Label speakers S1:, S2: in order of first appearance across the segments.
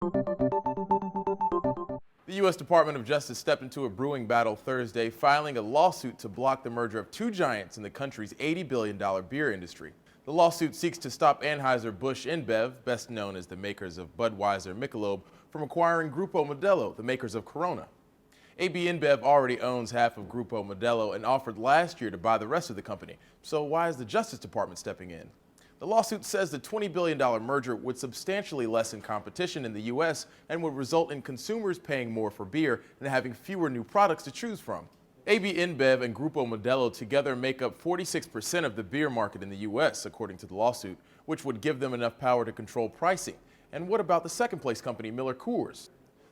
S1: The U.S. Department of Justice stepped into a brewing battle Thursday, filing a lawsuit to block the merger of two giants in the country's $80 billion beer industry. The lawsuit seeks to stop Anheuser-Busch InBev, best known as the makers of Budweiser and Michelob, from acquiring Grupo Modelo, the makers of Corona. AB InBev already owns half of Grupo Modelo and offered last year to buy the rest of the company. So why is the Justice Department stepping in? The lawsuit says the $20 billion merger would substantially lessen competition in the U.S. and would result in consumers paying more for beer and having fewer new products to choose from. AB InBev and Grupo Modelo together make up 46% of the beer market in the U.S., according to the lawsuit, which would give them enough power to control pricing. And what about the second-place company, Miller Coors?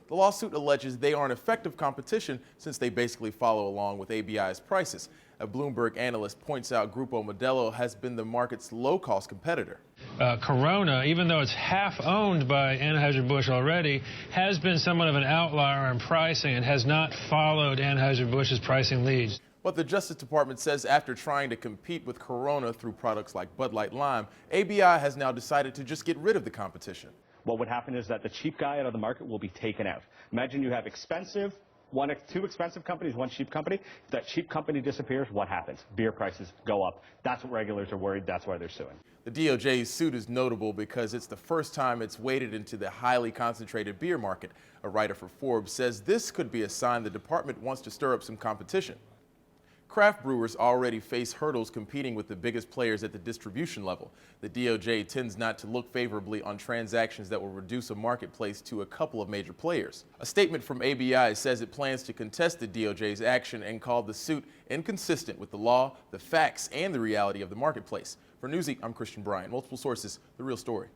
S1: The lawsuit alleges they are an effective competition since they basically follow along with ABI's prices. A Bloomberg analyst points out Grupo Modelo has been the market's low-cost competitor.
S2: Corona, even though it's half owned by Anheuser-Busch already, has been somewhat of an outlier in pricing and has not followed Anheuser-Busch's pricing leads.
S1: But the Justice Department says after trying to compete with Corona through products like Bud Light Lime, ABI has now decided to just get rid of the competition.
S3: What would happen is that the cheap guy out of the market will be taken out. Imagine you have two expensive companies, one cheap company. If that cheap company disappears, what happens? Beer prices go up. That's what regulators are worried. That's why they're suing.
S1: The DOJ's suit is notable because it's the first time it's waded into the highly concentrated beer market. A writer for Forbes says this could be a sign the department wants to stir up some competition. Craft brewers already face hurdles competing with the biggest players at the distribution level. The DOJ tends not to look favorably on transactions that will reduce a marketplace to a couple of major players. A statement from ABI says it plans to contest the DOJ's action and called the suit inconsistent with the law, the facts, and the reality of the marketplace. For Newsy, I'm Christian Bryant. Multiple sources, The Real Story.